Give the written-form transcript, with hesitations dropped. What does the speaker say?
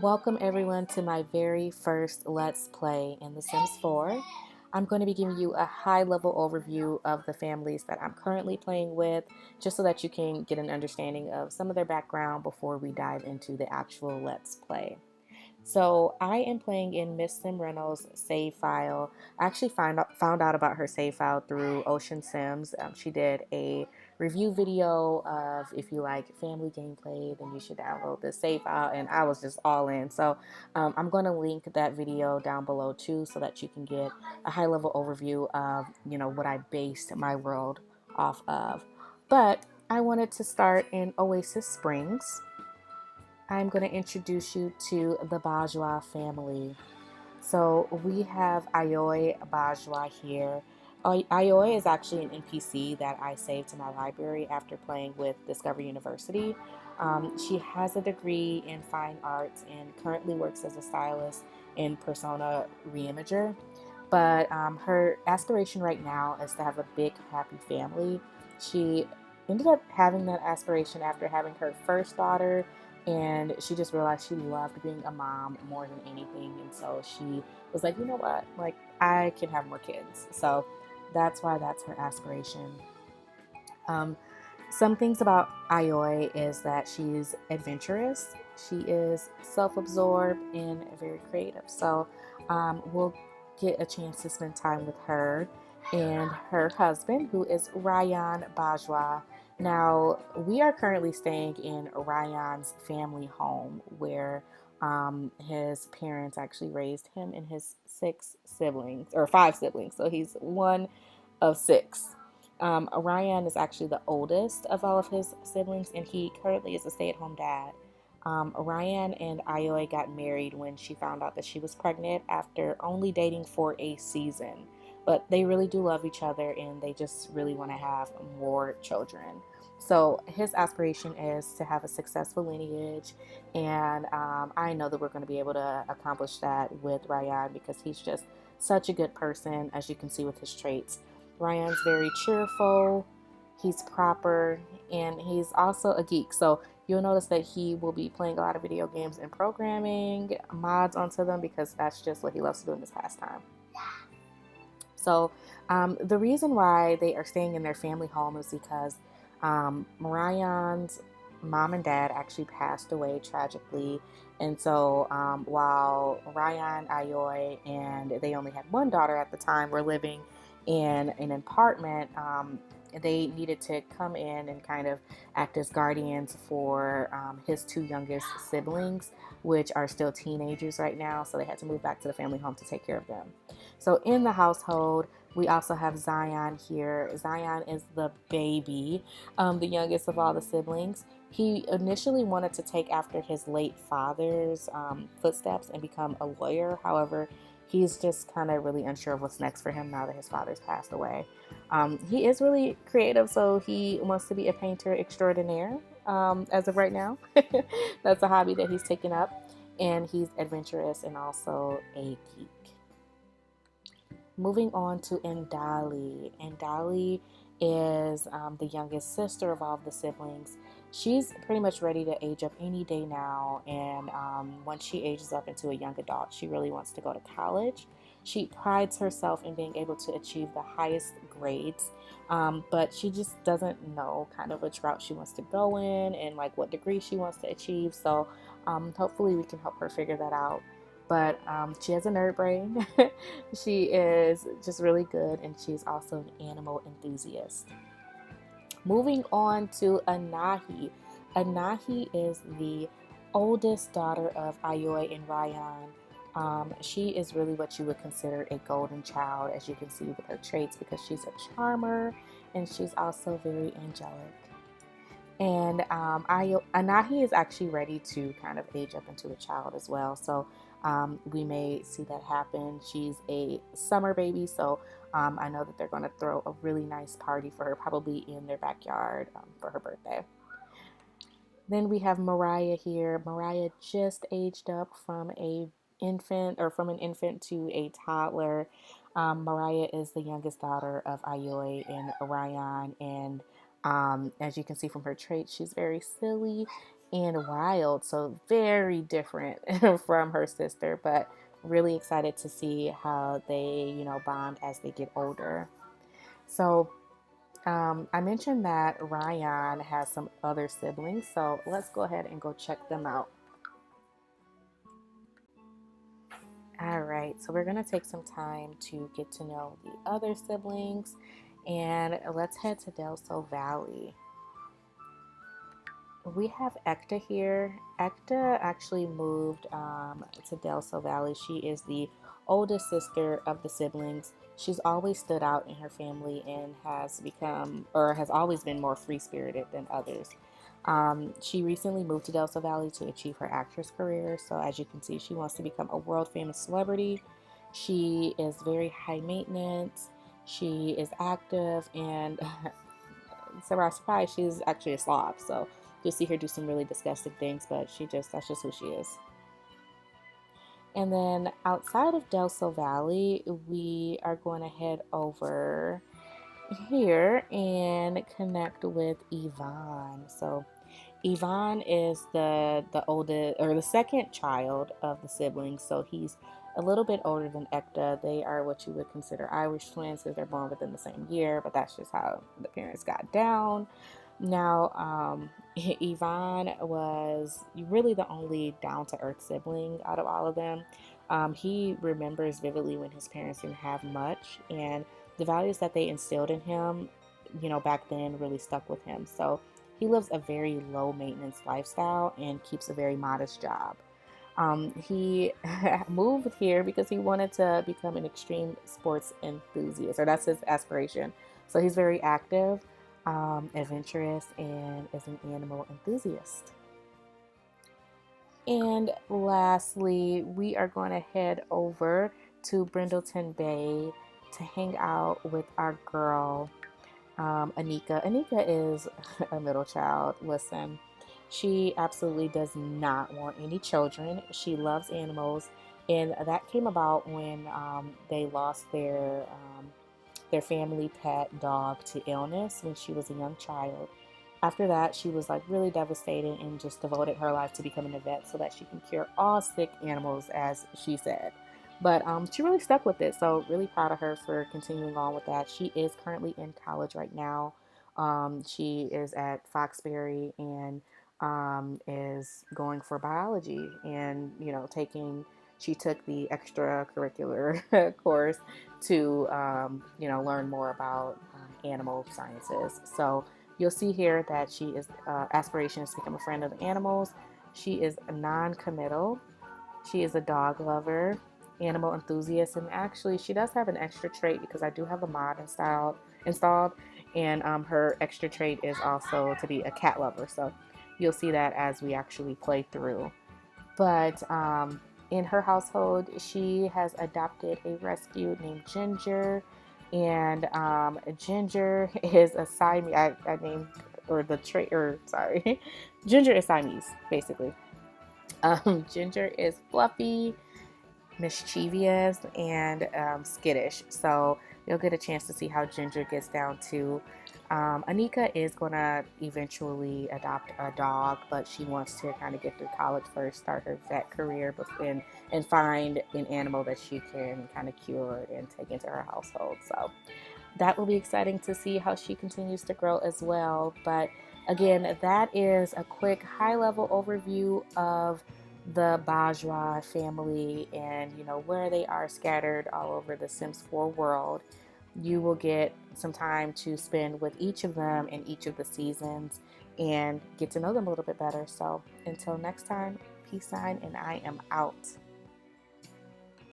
Welcome everyone to my very first Let's Play in The Sims 4. I'm going to be giving you a high level overview of the families that I'm currently playing with, just so that you can get an understanding of some of their background before we dive into the actual Let's Play. So I am playing in MissSimReno's save file. I actually found out about her save file through Ocean Sims. She did a review video of if you like family gameplay, then you should download this save file, and I was just all in. So I'm going to link that video down below too, so that you can get a high level overview of what I based my world off of. But I wanted to start in Oasis Springs. I'm going to introduce you to the Bajwa family. So we have Ayoy Bajwa here. Ayoy is actually an NPC that I saved to my library after playing with Discover University. She has a degree in fine arts and currently works as a stylist in Persona Reimager. But her aspiration right now is to have a big, happy family. She ended up having that aspiration after having her first daughter, and she just realized she loved being a mom more than anything. And so she was like, you know what, like I can have more kids. So that's her aspiration. um, some things about Ayoy is that she's adventurous, she is self-absorbed and very creative. So we'll get a chance to spend time with her and her husband, who is Ryan Bajwa. Now, we are currently staying in Ryan's family home where his parents actually raised him and his six siblings, or five siblings. So he's one of six. Ryan is actually the oldest of all of his siblings, and he currently is a stay-at-home dad. Ryan and Ayoy got married when she found out that she was pregnant after only dating for a season. But they really do love each other, and they just really want to have more children. So his aspiration is to have a successful lineage, and I know that we're going to be able to accomplish that with Ryan because he's just such a good person, as you can see with his traits. Ryan's very cheerful, he's proper, and he's also a geek. So you'll notice that he will be playing a lot of video games and programming mods onto them because that's just what he loves to do in his pastime. So the reason why they are staying in their family home is because Ryan's mom and dad actually passed away tragically. And so while Ryan, Ayoy, and they only had one daughter at the time, were living in an apartment, they needed to come in and kind of act as guardians for his two youngest siblings, which are still teenagers right now. So they had to move back to the family home to take care of them. So in the household, we also have Zion here. Zion is the baby, the youngest of all the siblings. He initially wanted to take after his late father's footsteps and become a lawyer. However, he's just kind of really unsure of what's next for him now that his father's passed away. He is really creative, so he wants to be a painter extraordinaire as of right now. That's a hobby that he's taken up, and he's adventurous and also a geek. Moving on to Ndali. Ndali is the youngest sister of all of the siblings. She's pretty much ready to age up any day now, and once she ages up into a young adult, she really wants to go to college. She prides herself in being able to achieve the highest grades, but she just doesn't know kind of which route she wants to go in and like what degree she wants to achieve. So hopefully we can help her figure that out. But she has a nerd brain. She is just really good, and she's also an animal enthusiast. Moving on to Anahi. Anahi is the oldest daughter of Ayoy and Ryan. She is really what you would consider a golden child, as you can see with her traits, because she's a charmer and she's also very angelic. And Anahi is actually ready to kind of age up into a child as well. So we may see that happen. She's a summer baby, so I know that they're going to throw a really nice party for her, probably in their backyard for her birthday. Then we have Mariah here. Mariah just aged up from an infant to a toddler. Mariah is the youngest daughter of Ayoy and Ryan, and as you can see from her traits, she's very silly and wild, so very different from her sister, but really excited to see how they, bond as they get older. So, I mentioned that Ryan has some other siblings, so let's go ahead and go check them out. All right, so we're going to take some time to get to know the other siblings, and let's head to Del Sol Valley. We have Ekta here. Ekta actually moved to Del Sol Valley. She is the oldest sister of the siblings. She's always stood out in her family and has become, or has always been, more free spirited than others. She recently moved to Del Sol Valley to achieve her actress career. So, as you can see, she wants to become a world famous celebrity. She is very high maintenance. She is active, and surprise, she's actually a slob. So you'll see her do some really disgusting things, but that's just who she is. And then outside of Del Sol Valley, we are going to head over here and connect with Yvonne. So Yvonne is the oldest, or the second child of the siblings. So he's a little bit older than Ekta. They are what you would consider Irish twins because they're born within the same year, but that's just how the parents got down. Now, Yvonne was really the only down to earth sibling out of all of them. He remembers vividly when his parents didn't have much, and the values that they instilled in him, back then really stuck with him. So he lives a very low maintenance lifestyle and keeps a very modest job. He moved here because he wanted to become an extreme sports enthusiast, or that's his aspiration. So he's very active, adventurous, and is an animal enthusiast. And lastly, we are going to head over to Brindleton Bay to hang out with our girl, Anika. Anika is a middle child. Listen, she absolutely does not want any children. She loves animals, and that came about when they lost their family pet dog to illness when she was a young child. After that, she was like really devastated and just devoted her life to becoming a vet so that she can cure all sick animals, as she said. But she really stuck with it. So, really proud of her for continuing on with that. She is currently in college right now. She is at Foxbury and is going for biology and, she took the extracurricular course to, learn more about animal sciences. So, you'll see here that she is aspiration is to become a friend of the animals. She is non-committal. She is a dog lover, animal enthusiast, and actually she does have an extra trait because I do have a mod installed, and her extra trait is also to be a cat lover. So you'll see that as we actually play through. But in her household, she has adopted a rescue named Ginger, and Ginger is a Siamese. I named, or the trait, or sorry, Ginger is Siamese, basically. Ginger is fluffy, mischievous, and skittish. So you'll get a chance to see how Ginger gets down too. Anika is going to eventually adopt a dog, but she wants to kind of get through college first, start her vet career, and find an animal that she can kind of cure and take into her household. So that will be exciting to see how she continues to grow as well. But again, that is a quick high-level overview of the Bajwa family and where they are scattered all over the Sims 4 world. You will get some time to spend with each of them in each of the seasons and get to know them a little bit better. So until next time, peace sign, and I am out.